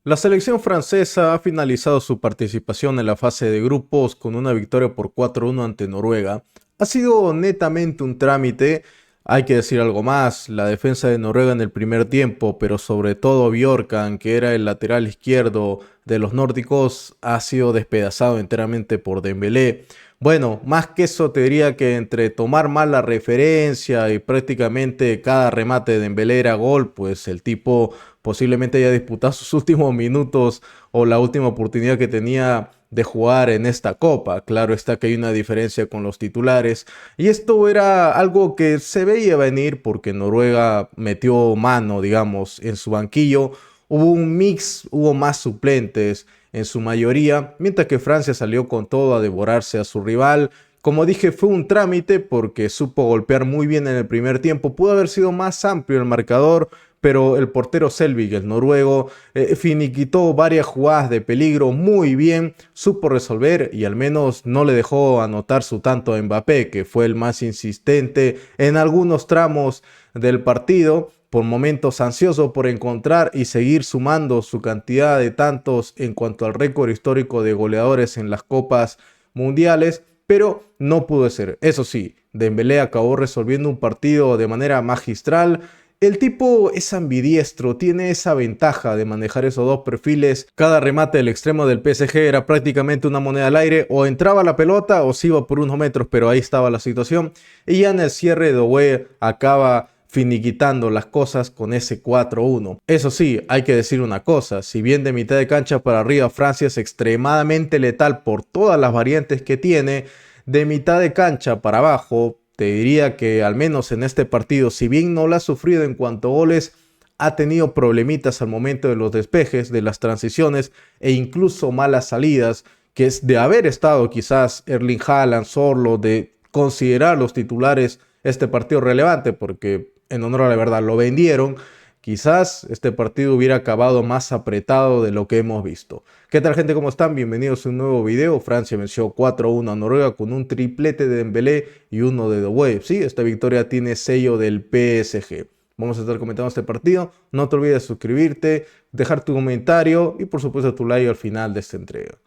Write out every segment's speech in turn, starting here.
La selección francesa ha finalizado su participación en la fase de grupos con una victoria por 4-1 ante Noruega. Ha sido netamente un trámite, hay que decir algo más, la defensa de Noruega en el primer tiempo, pero sobre todo Bjorkan, que era el lateral izquierdo de los nórdicos, ha sido despedazado enteramente por Dembélé. Bueno, más que eso te diría que entre tomar mal la referencia y prácticamente cada remate de Dembélé era gol, pues el tipo posiblemente haya disputado sus últimos minutos o la última oportunidad que tenía de jugar en esta copa. Claro está que hay una diferencia con los titulares y esto era algo que se veía venir porque Noruega metió mano, digamos, en su banquillo. Hubo un mix, hubo más suplentes en su mayoría, mientras que Francia salió con todo a devorarse a su rival. Como dije, fue un trámite porque supo golpear muy bien en el primer tiempo. Pudo haber sido más amplio el marcador, pero el portero Selvig, el noruego, finiquitó varias jugadas de peligro muy bien, supo resolver y al menos no le dejó anotar su tanto a Mbappé, que fue el más insistente en algunos tramos del partido, por momentos ansioso por encontrar y seguir sumando su cantidad de tantos en cuanto al récord histórico de goleadores en las copas mundiales, pero no pudo ser. Eso sí, Dembélé acabó resolviendo un partido de manera magistral. El tipo es ambidiestro, tiene esa ventaja de manejar esos dos perfiles. Cada remate del extremo del PSG era prácticamente una moneda al aire, o entraba la pelota o se iba por unos metros, pero ahí estaba la situación. Y ya en el cierre Doué acaba finiquitando las cosas con ese 4-1. Eso sí, hay que decir una cosa, si bien de mitad de cancha para arriba Francia es extremadamente letal por todas las variantes que tiene, de mitad de cancha para abajo, te diría que al menos en este partido, si bien no la ha sufrido en cuanto a goles, ha tenido problemitas al momento de los despejes, de las transiciones e incluso malas salidas, que es de haber estado quizás Erling Haaland solo, de considerar los titulares este partido relevante, porque en honor a la verdad lo vendieron, quizás este partido hubiera acabado más apretado de lo que hemos visto. ¿Qué tal, gente? ¿Cómo están? Bienvenidos a un nuevo video. Francia venció 4-1 a Noruega con un triplete de Dembélé y uno de Doué. Sí, esta victoria tiene sello del PSG. Vamos a estar comentando este partido. No te olvides de suscribirte, dejar tu comentario y por supuesto tu like al final de esta entrega.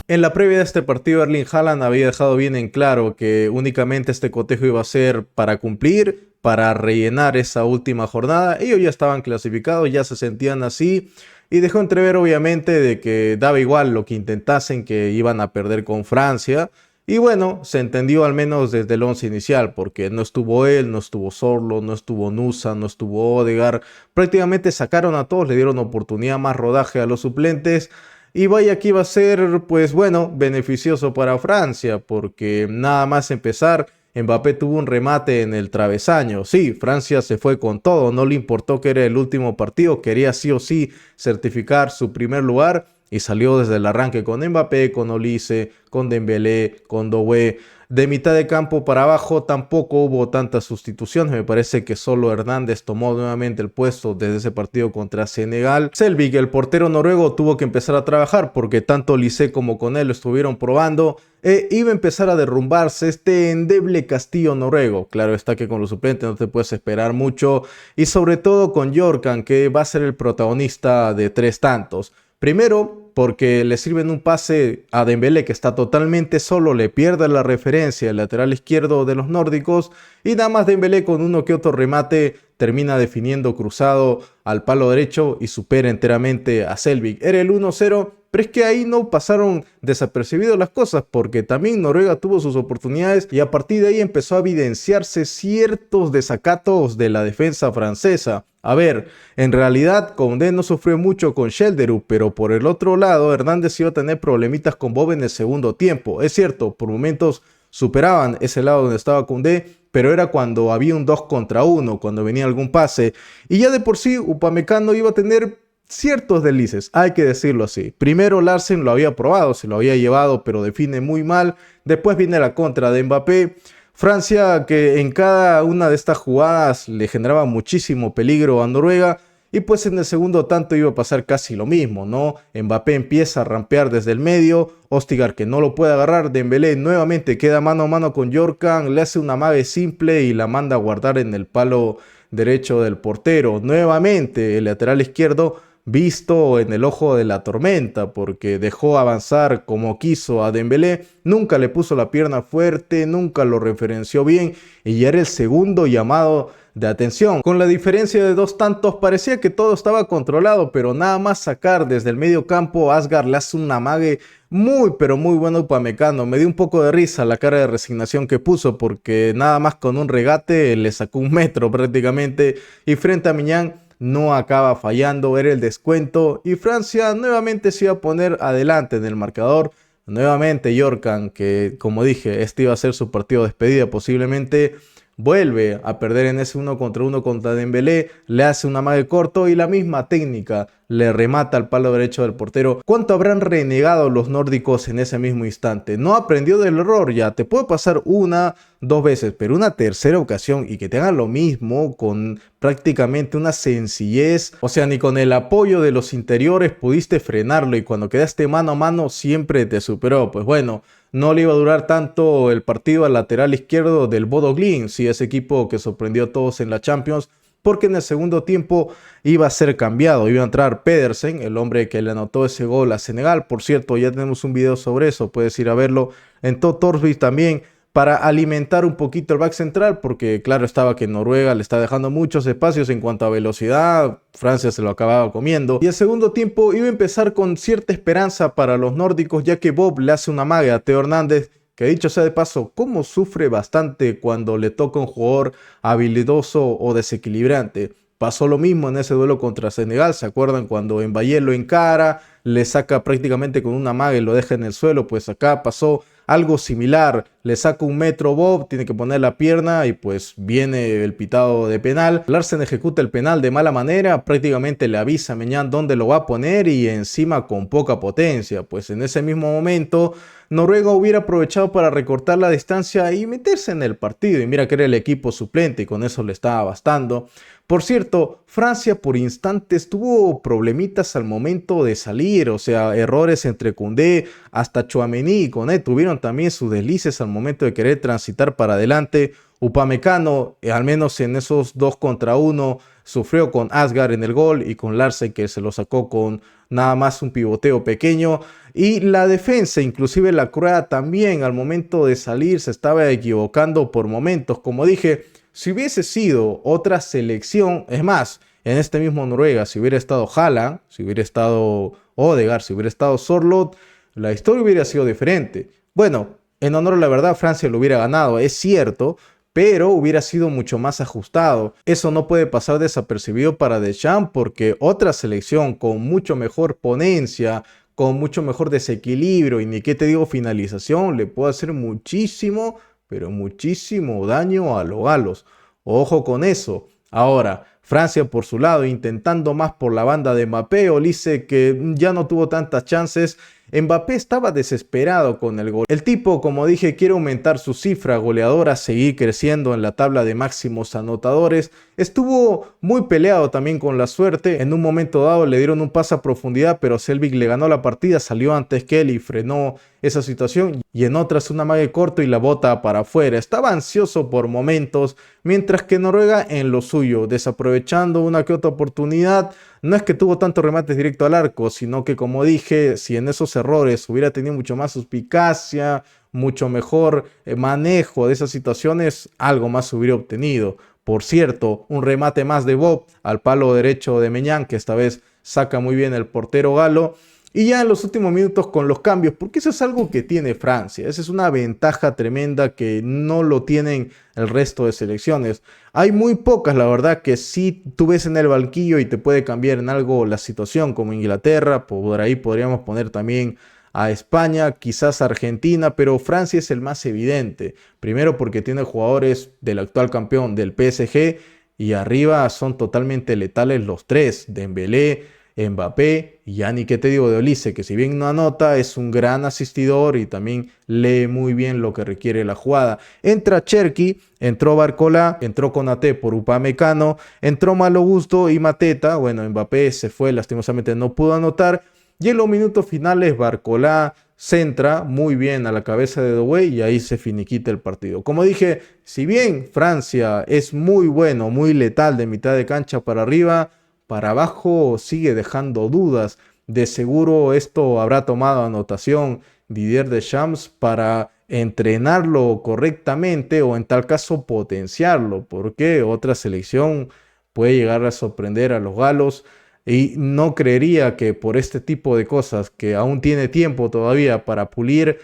En la previa de este partido, Erling Haaland había dejado bien en claro que únicamente este cotejo iba a ser para cumplir, para rellenar esa última jornada. Ellos ya estaban clasificados, ya se sentían así y dejó entrever obviamente de que daba igual lo que intentasen, que iban a perder con Francia. Y bueno, se entendió al menos desde el once inicial, porque no estuvo él, no estuvo Sorlo, no estuvo Nusa, no estuvo Odegaard. Prácticamente sacaron a todos, le dieron oportunidad más rodaje a los suplentes. Y vaya que iba a ser, pues bueno, beneficioso para Francia, porque nada más empezar, Mbappé tuvo un remate en el travesaño. Sí, Francia se fue con todo, no le importó que era el último partido, quería sí o sí certificar su primer lugar y salió desde el arranque con Mbappé, con Olise, con Dembélé, con Doué. De mitad de campo para abajo tampoco hubo tantas sustituciones. Me parece que solo Hernández tomó nuevamente el puesto desde ese partido contra Senegal. Selvig, el portero noruego, tuvo que empezar a trabajar porque tanto Olise como con él lo estuvieron probando. Iba a empezar a derrumbarse este endeble castillo noruego. Claro está que con los suplentes no te puedes esperar mucho. Y sobre todo con Bjorkan, que va a ser el protagonista de tres tantos. Primero, porque le sirven un pase a Dembélé que está totalmente solo, le pierde la referencia el lateral izquierdo de los nórdicos y nada más Dembélé con uno que otro remate termina definiendo cruzado al palo derecho y supera enteramente a Selvig. Era el 1-0, pero es que ahí no pasaron desapercibidas las cosas porque también Noruega tuvo sus oportunidades y a partir de ahí empezó a evidenciarse ciertos desacatos de la defensa francesa. A ver, en realidad Koundé no sufrió mucho con Schelderup, pero por el otro lado Hernández iba a tener problemitas con Bob en el segundo tiempo. Es cierto, por momentos superaban ese lado donde estaba Koundé, pero era cuando había un 2 contra 1, cuando venía algún pase. Y ya de por sí Upamecano iba a tener ciertos deslices, hay que decirlo así. Primero Larsen lo había probado, se lo había llevado, pero define muy mal. Después viene la contra de Mbappé. Francia, que en cada una de estas jugadas le generaba muchísimo peligro a Noruega. Y pues en el segundo tanto iba a pasar casi lo mismo, ¿no? Mbappé empieza a rampear desde el medio, Østigard que no lo puede agarrar, Dembélé nuevamente queda mano a mano con Yorkan, le hace una amague simple y la manda a guardar en el palo derecho del portero. Nuevamente el lateral izquierdo visto en el ojo de la tormenta porque dejó avanzar como quiso a Dembélé, nunca le puso la pierna fuerte, nunca lo referenció bien y ya era el segundo llamado de atención. Con la diferencia de 2 tantos parecía que todo estaba controlado, pero nada más sacar desde el medio campo, Asgard le hace un amague muy pero muy bueno a Upamecano. Me dio un poco de risa la cara de resignación que puso porque nada más con un regate le sacó 1 metro prácticamente y frente a Miñán no acaba fallando, era el descuento y Francia nuevamente se iba a poner adelante en el marcador. Nuevamente Yorkan, que como dije, este iba a ser su partido de despedida posiblemente, vuelve a perder en ese 1 contra Dembélé, le hace un amague corto y la misma técnica le remata al palo derecho del portero. ¿Cuánto habrán renegado los nórdicos en ese mismo instante? No aprendió del error ya, te puede pasar 1, 2 veces, pero una tercera ocasión y que te hagan lo mismo con prácticamente una sencillez, o sea, ni con el apoyo de los interiores pudiste frenarlo y cuando quedaste mano a mano siempre te superó. Pues bueno, no le iba a durar tanto el partido al lateral izquierdo del Bodo Glimt, sí, ese equipo que sorprendió a todos en la Champions, porque en el segundo tiempo iba a ser cambiado, iba a entrar Pedersen, el hombre que le anotó ese gol a Senegal. Por cierto, ya tenemos un video sobre eso, puedes ir a verlo. Entró Thorsby también para alimentar un poquito el back central, porque claro estaba que Noruega le está dejando muchos espacios en cuanto a velocidad, Francia se lo acababa comiendo. Y el segundo tiempo iba a empezar con cierta esperanza para los nórdicos, ya que Bob le hace una amague a Theo Hernández, que dicho sea de paso, cómo sufre bastante cuando le toca un jugador habilidoso o desequilibrante. Pasó lo mismo en ese duelo contra Senegal, ¿se acuerdan? Cuando Mbappé lo encara, le saca prácticamente con una maga y lo deja en el suelo, pues acá pasó algo similar, le saca 1 metro Bob, tiene que poner la pierna y pues viene el pitado de penal. Larsen ejecuta el penal de mala manera, prácticamente le avisa a Maignan dónde lo va a poner y encima con poca potencia, pues en ese mismo momento Noruega hubiera aprovechado para recortar la distancia y meterse en el partido y mira que era el equipo suplente y con eso le estaba bastando. Por cierto, Francia por instantes tuvo problemitas al momento de salir, o sea, errores entre Koundé hasta Tchouaméni y Koné tuvieron también sus deslices al momento de querer transitar para adelante. Upamecano, al menos en esos 2 contra 1, sufrió con Asgard en el gol y con Larsen que se lo sacó con nada más un pivoteo pequeño. Y la defensa, inclusive la Croacia también al momento de salir se estaba equivocando por momentos, como dije. Si hubiese sido otra selección, es más, en este mismo Noruega, si hubiera estado Haaland, si hubiera estado Odegaard, si hubiera estado Sorloth, la historia hubiera sido diferente. Bueno, en honor a la verdad, Francia lo hubiera ganado, es cierto, pero hubiera sido mucho más ajustado. Eso no puede pasar desapercibido para Deschamps porque otra selección con mucho mejor ponencia, con mucho mejor desequilibrio y ni qué te digo finalización, le puede hacer muchísimo pero muchísimo daño a los galos. Ojo con eso. Ahora, Francia por su lado, intentando más por la banda de Mbappé, Olise que ya no tuvo tantas chances. Mbappé estaba desesperado con el gol. El tipo, como dije, quiere aumentar su cifra goleadora, seguir creciendo en la tabla de máximos anotadores. Estuvo muy peleado también con la suerte. En un momento dado le dieron un pase a profundidad, pero Selvig le ganó la partida, salió antes que él y frenó esa situación. Y en otras una mague corto y la bota para afuera. Estaba ansioso por momentos, mientras que Noruega en lo suyo, desaprovechando una que otra oportunidad. No es que tuvo tantos remates directo al arco, sino que como dije, si en esos errores hubiera tenido mucho más suspicacia, mucho mejor manejo de esas situaciones, algo más hubiera obtenido. Por cierto, un remate más de Bob al palo derecho de Maignan, que esta vez saca muy bien el portero galo. Y ya en los últimos minutos con los cambios, porque eso es algo que tiene Francia, esa es una ventaja tremenda que no lo tienen el resto de selecciones. Hay muy pocas, la verdad, que sí tú ves en el banquillo y te puede cambiar en algo la situación, como Inglaterra, por ahí podríamos poner también a España, quizás Argentina, pero Francia es el más evidente. Primero porque tiene jugadores del actual campeón del PSG y arriba son totalmente letales los tres, Dembélé, Mbappé, y ya ni qué te digo de Olise, que si bien no anota, es un gran asistidor y también lee muy bien lo que requiere la jugada. Entra Cherki, entró Barcola, entró Konaté por Upamecano, entró Malo Gusto y Mateta. Bueno, Mbappé se fue, lastimosamente no pudo anotar. Y en los minutos finales, Barcola centra muy bien a la cabeza de Doué y ahí se finiquita el partido. Como dije, si bien Francia es muy bueno, muy letal de mitad de cancha para arriba, para abajo sigue dejando dudas. De seguro esto habrá tomado anotación Didier Deschamps para entrenarlo correctamente o en tal caso potenciarlo, porque otra selección puede llegar a sorprender a los galos. Y no creería que por este tipo de cosas, que aún tiene tiempo todavía para pulir,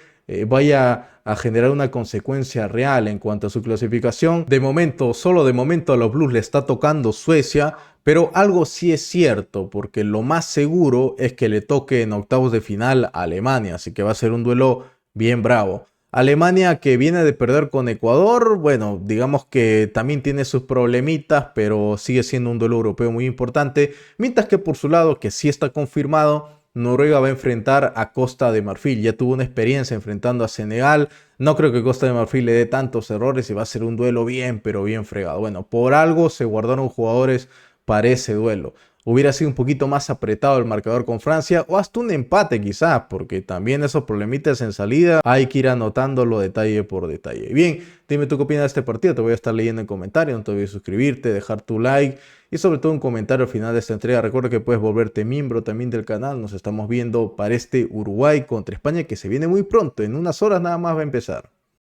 vaya a generar una consecuencia real en cuanto a su clasificación. De momento, solo de momento a los Blues le está tocando Suecia, pero algo sí es cierto, porque lo más seguro es que le toque en octavos de final a Alemania, así que va a ser un duelo bien bravo. Alemania, que viene de perder con Ecuador, bueno, digamos que también tiene sus problemitas, pero sigue siendo un duelo europeo muy importante. Mientras que por su lado, que sí está confirmado, Noruega va a enfrentar a Costa de Marfil. Ya tuvo una experiencia enfrentando a Senegal. No creo que Costa de Marfil le dé tantos errores y va a ser un duelo bien, pero bien fregado. Bueno, por algo se guardaron jugadores para ese duelo. Hubiera sido un poquito más apretado el marcador con Francia o hasta un empate quizás, porque también esos problemitas en salida hay que ir anotándolo detalle por detalle. Bien, dime tú qué opinas de este partido, te voy a estar leyendo en comentarios, no te olvides suscribirte, dejar tu like y sobre todo un comentario al final de esta entrega. Recuerda que puedes volverte miembro también del canal, nos estamos viendo para este Uruguay contra España que se viene muy pronto, en unas horas nada más va a empezar.